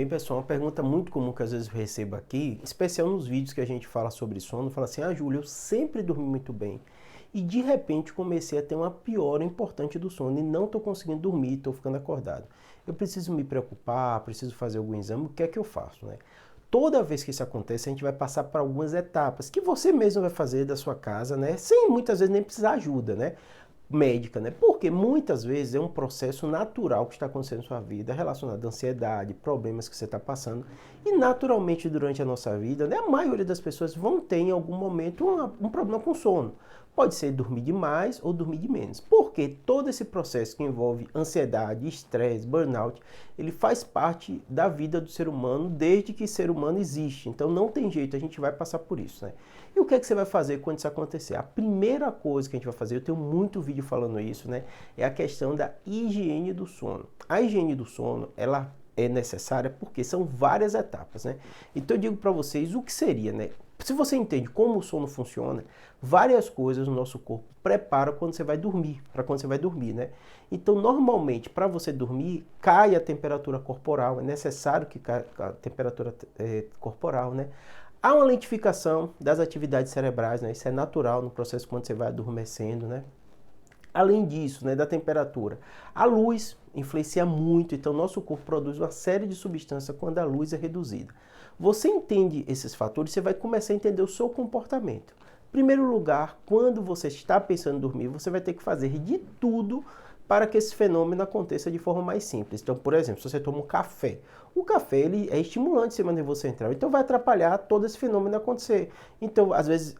Bem, pessoal, uma pergunta muito comum que às vezes eu recebo aqui, em especial nos vídeos que a gente fala sobre sono, fala assim: Júlia, eu sempre dormi muito bem e de repente comecei a ter uma piora importante do sono e não estou conseguindo dormir, estou ficando acordado. Eu preciso me preocupar, preciso fazer algum exame, o que é que eu faço, né? Toda vez que isso acontece, a gente vai passar por algumas etapas que você mesmo vai fazer da sua casa, né? Sem muitas vezes nem precisar ajuda, né? Médica, né? Porque muitas vezes é um processo natural que está acontecendo na sua vida, relacionado à ansiedade, problemas que você está passando. E naturalmente durante a nossa vida, né, a maioria das pessoas vão ter em algum momento um problema com sono. Pode ser dormir demais ou dormir de menos. Porque todo esse processo que envolve ansiedade, estresse, burnout, ele faz parte da vida do ser humano desde que ser humano existe. Então não tem jeito, a gente vai passar por isso, né? E o que é que você vai fazer quando isso acontecer? A primeira coisa que a gente vai fazer, eu tenho muito vídeo falando isso, né? É a questão da higiene do sono. A higiene do sono, ela é necessária porque são várias etapas, né? Então eu digo para vocês o que seria, né? Se você entende como o sono funciona, várias coisas no nosso corpo preparam quando você vai dormir, para quando você vai dormir, né? Então, normalmente, para você dormir, cai a temperatura corporal, é necessário que caia a temperatura corporal, né? Há uma lentificação das atividades cerebrais, né? Isso é natural no processo quando você vai adormecendo, né? Além disso, né, da temperatura, a luz influencia muito, então nosso corpo produz uma série de substâncias quando a luz é reduzida. Você entende esses fatores, você vai começar a entender o seu comportamento. Em primeiro lugar, quando você está pensando em dormir, você vai ter que fazer de tudo para que esse fenômeno aconteça de forma mais simples. Então, por exemplo, se você toma um café, o café ele é estimulante no sistema nervoso central, então vai atrapalhar todo esse fenômeno acontecer. Então, às vezes,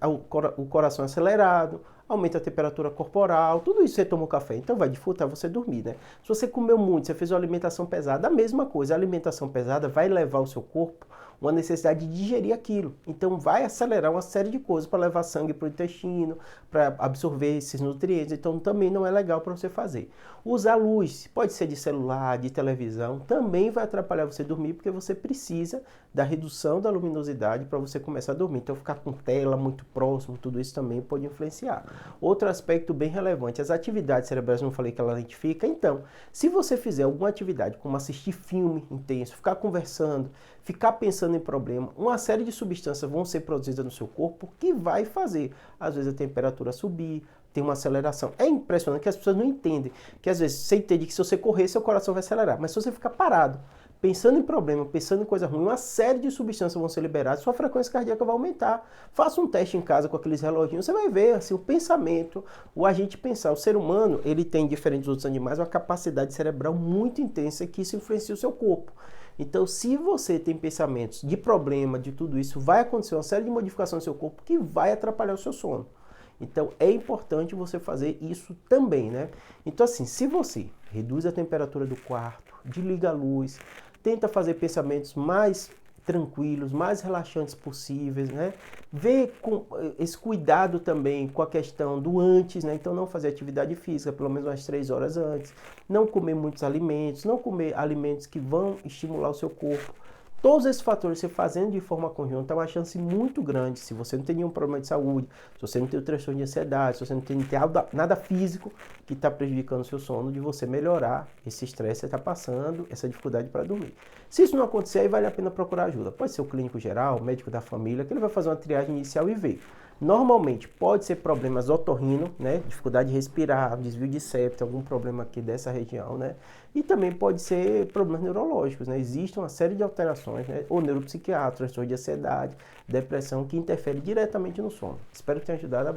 o coração é acelerado, aumenta a temperatura corporal, tudo isso você toma o café, então vai dificultar você dormir, né? Se você comeu muito, você fez uma alimentação pesada, a mesma coisa, a alimentação pesada vai levar o seu corpo uma necessidade de digerir aquilo. Então vai acelerar uma série de coisas para levar sangue para o intestino, para absorver esses nutrientes. Então também não é legal para você fazer. Usar luz, pode ser de celular, de televisão, também vai atrapalhar você dormir porque você precisa da redução da luminosidade para você começar a dormir. Então ficar com tela muito próximo, tudo isso também pode influenciar. Outro aspecto bem relevante, as atividades cerebrais, não falei que ela lentifica. Então, se você fizer alguma atividade como assistir filme intenso, ficar conversando, ficar pensando em problema, uma série de substâncias vão ser produzidas no seu corpo que vai fazer, às vezes, a temperatura subir, tem uma aceleração. É impressionante que as pessoas não entendem, que às vezes você entende que se você correr, seu coração vai acelerar, mas se você ficar parado, pensando em problema, pensando em coisa ruim, uma série de substâncias vão ser liberadas, sua frequência cardíaca vai aumentar. Faça um teste em casa com aqueles reloginhos, você vai ver assim, o pensamento, o agente pensar. O ser humano, ele tem, diferente dos outros animais, uma capacidade cerebral muito intensa que isso influencia o seu corpo. Então, se você tem pensamentos de problema, de tudo isso, vai acontecer uma série de modificações no seu corpo que vai atrapalhar o seu sono. Então, é importante você fazer isso também, né? Então, assim, se você reduz a temperatura do quarto, desliga a luz, tenta fazer pensamentos mais tranquilos, mais relaxantes possíveis, né? Vê com esse cuidado também com a questão do antes, né? Então não fazer atividade física pelo menos umas 3 horas antes, não comer muitos alimentos, não comer alimentos que vão estimular o seu corpo. Todos esses fatores você fazendo de forma conjunta é uma chance muito grande, se você não tem nenhum problema de saúde, se você não tem o transtorno de ansiedade, se você não tem nada físico que está prejudicando o seu sono, de você melhorar esse estresse que você está passando, essa dificuldade para dormir. Se isso não acontecer, aí vale a pena procurar ajuda. Pode ser o clínico geral, o médico da família, que ele vai fazer uma triagem inicial e ver. Normalmente pode ser problemas otorrino, né? Dificuldade de respirar, desvio de septo, algum problema aqui dessa região, né? E também pode ser problemas neurológicos, né? Existe uma série de alterações, né? Ou neuropsiquiatra, transtorno de ansiedade, depressão, que interfere diretamente no sono. Espero que tenha ajudado a